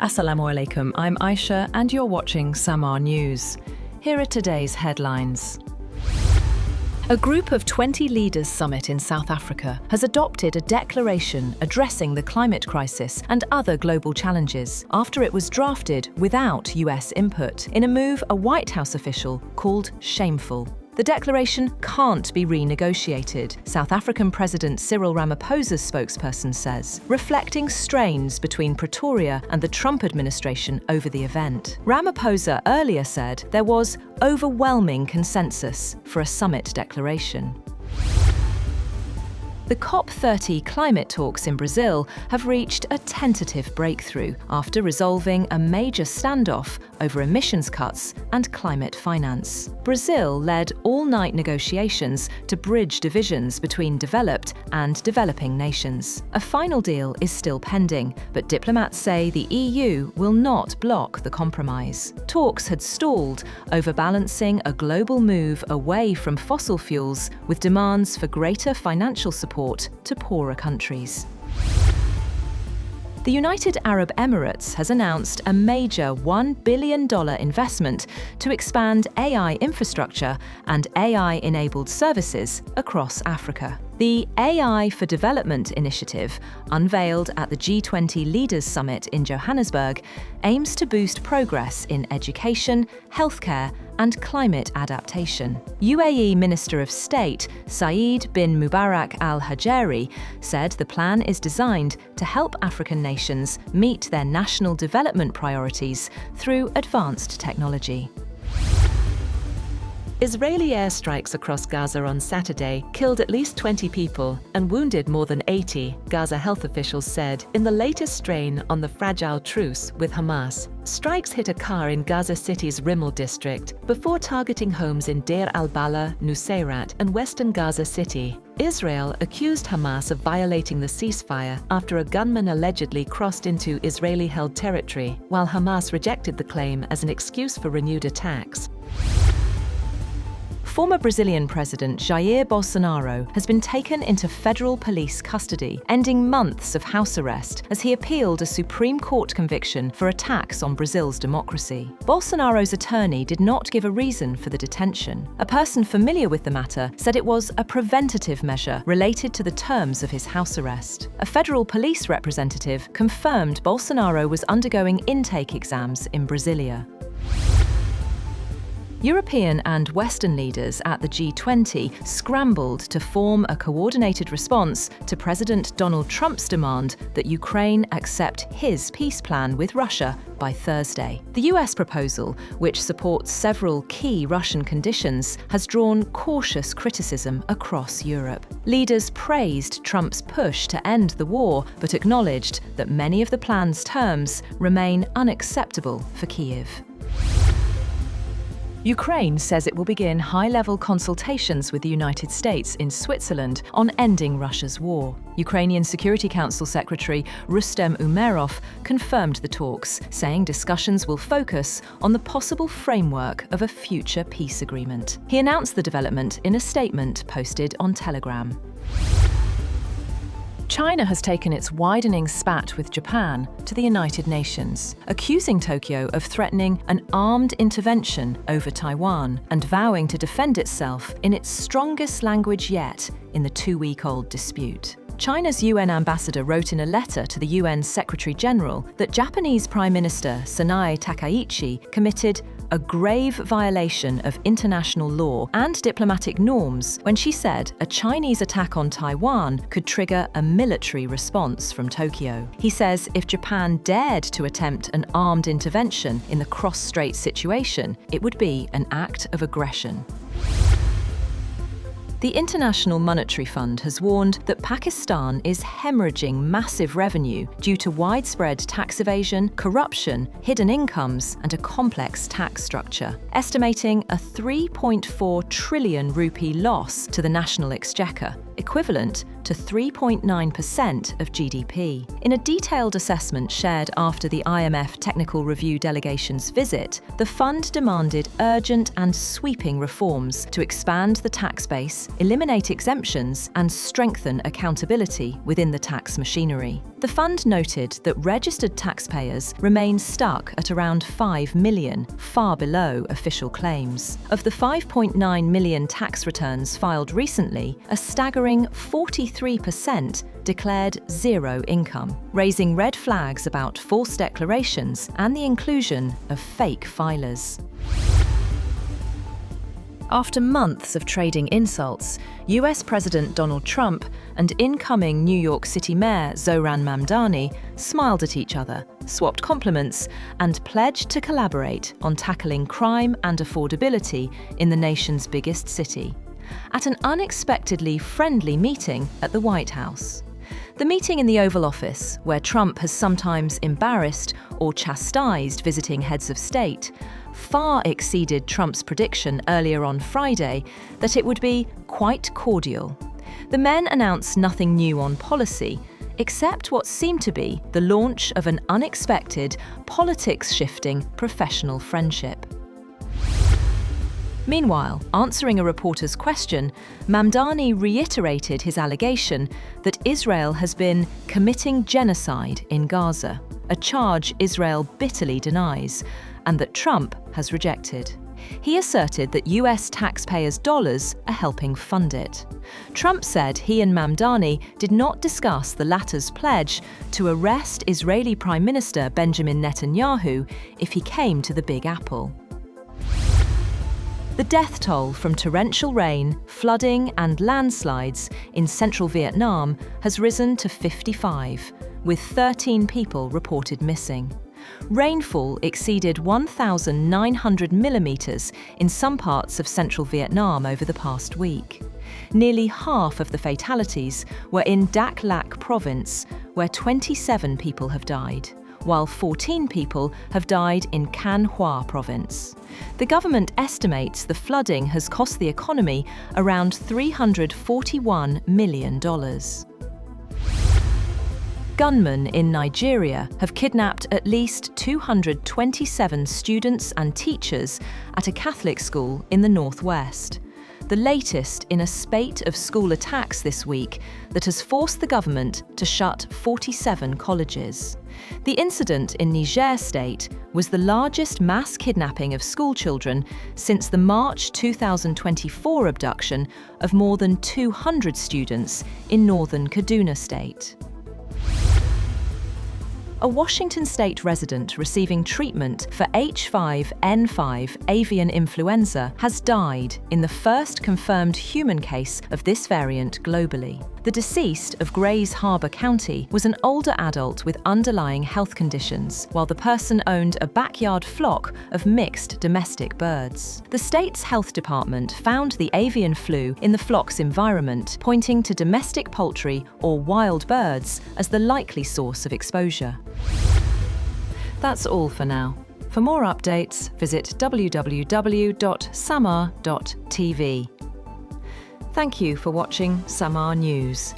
Assalamu alaikum, I'm Aisha and you're watching Samar News. Here are today's headlines. A group of 20 leaders summit in South Africa has adopted a declaration addressing the climate crisis and other global challenges after it was drafted without US input in a move a White House official called shameful. The declaration can't be renegotiated, South African President Cyril Ramaphosa's spokesperson says, reflecting strains between Pretoria and the Trump administration over the event. Ramaphosa earlier said there was overwhelming consensus for a summit declaration. The COP30 climate talks in Brazil have reached a tentative breakthrough after resolving a major standoff over emissions cuts and climate finance. Brazil led all-night negotiations to bridge divisions between developed and developing nations. A final deal is still pending, but diplomats say the EU will not block the compromise. Talks had stalled over balancing a global move away from fossil fuels with demands for greater financial support to poorer countries. The United Arab Emirates has announced a major $1 billion investment to expand AI infrastructure and AI-enabled services across Africa. The AI for Development initiative, unveiled at the G20 Leaders Summit in Johannesburg, aims to boost progress in education, healthcare, and climate adaptation. UAE Minister of State Saeed bin Mubarak Al Hajari said the plan is designed to help African nations meet their national development priorities through advanced technology. Israeli airstrikes across Gaza on Saturday killed at least 20 people and wounded more than 80, Gaza health officials said, in the latest strain on the fragile truce with Hamas. Strikes hit a car in Gaza City's Rimmel district before targeting homes in Deir al-Balah, Nusayrat, and western Gaza City. Israel accused Hamas of violating the ceasefire after a gunman allegedly crossed into Israeli-held territory, while Hamas rejected the claim as an excuse for renewed attacks. Former Brazilian President Jair Bolsonaro has been taken into federal police custody, ending months of house arrest as he appealed a Supreme Court conviction for attacks on Brazil's democracy. Bolsonaro's attorney did not give a reason for the detention. A person familiar with the matter said it was a preventative measure related to the terms of his house arrest. A federal police representative confirmed Bolsonaro was undergoing intake exams in Brasilia. European and Western leaders at the G20 scrambled to form a coordinated response to President Donald Trump's demand that Ukraine accept his peace plan with Russia by Thursday. The US proposal, which supports several key Russian conditions, has drawn cautious criticism across Europe. Leaders praised Trump's push to end the war, but acknowledged that many of the plan's terms remain unacceptable for Kyiv. Ukraine says it will begin high-level consultations with the United States in Switzerland on ending Russia's war. Ukrainian Security Council Secretary Rustem Umerov confirmed the talks, saying discussions will focus on the possible framework of a future peace agreement. He announced the development in a statement posted on Telegram. China has taken its widening spat with Japan to the United Nations, accusing Tokyo of threatening an armed intervention over Taiwan and vowing to defend itself in its strongest language yet in the two-week-old dispute. China's UN ambassador wrote in a letter to the UN Secretary-General that Japanese Prime Minister Sanae Takaichi committed a grave violation of international law and diplomatic norms when she said a Chinese attack on Taiwan could trigger a military response from Tokyo. He says if Japan dared to attempt an armed intervention in the cross-strait situation, it would be an act of aggression. The International Monetary Fund has warned that Pakistan is hemorrhaging massive revenue due to widespread tax evasion, corruption, hidden incomes, and a complex tax structure, estimating a 3.4 trillion rupee loss to the national exchequer. equivalent to 3.9% of GDP. In a detailed assessment shared after the IMF Technical Review delegation's visit, the fund demanded urgent and sweeping reforms to expand the tax base, eliminate exemptions, and strengthen accountability within the tax machinery. The fund noted that registered taxpayers remain stuck at around 5 million, far below official claims. Of the 5.9 million tax returns filed recently, a staggering 43% declared zero income, raising red flags about false declarations and the inclusion of fake filers. After months of trading insults, US President Donald Trump and incoming New York City Mayor Zohran Mamdani smiled at each other, swapped compliments, and pledged to collaborate on tackling crime and affordability in the nation's biggest city, at an unexpectedly friendly meeting at the White House. The meeting in the Oval Office, where Trump has sometimes embarrassed or chastised visiting heads of state, far exceeded Trump's prediction earlier on Friday that it would be quite cordial. The men announced nothing new on policy, except what seemed to be the launch of an unexpected, politics-shifting professional friendship. Meanwhile, answering a reporter's question, Mamdani reiterated his allegation that Israel has been committing genocide in Gaza, a charge Israel bitterly denies, and that Trump has rejected. He asserted that US taxpayers' dollars are helping fund it. Trump said he and Mamdani did not discuss the latter's pledge to arrest Israeli Prime Minister Benjamin Netanyahu if he came to the Big Apple. The death toll from torrential rain, flooding, and landslides in central Vietnam has risen to 55, with 13 people reported missing. Rainfall exceeded 1,900 millimetres in some parts of central Vietnam over the past week. Nearly half of the fatalities were in Dak Lak province, where 27 people have died, while 14 people have died in Can Hoa province. The government estimates the flooding has cost the economy around $341 million. Gunmen in Nigeria have kidnapped at least 227 students and teachers at a Catholic school in the northwest, the latest in a spate of school attacks this week that has forced the government to shut 47 colleges. The incident in Niger State was the largest mass kidnapping of schoolchildren since the March 2024 abduction of more than 200 students in northern Kaduna State. A Washington state resident receiving treatment for H5N5 avian influenza has died in the first confirmed human case of this variant globally. The deceased of Grays Harbor County was an older adult with underlying health conditions, while the person owned a backyard flock of mixed domestic birds. The state's health department found the avian flu in the flock's environment, pointing to domestic poultry or wild birds as the likely source of exposure. That's all for now. For more updates, visit www.samar.tv. Thank you for watching Samar News.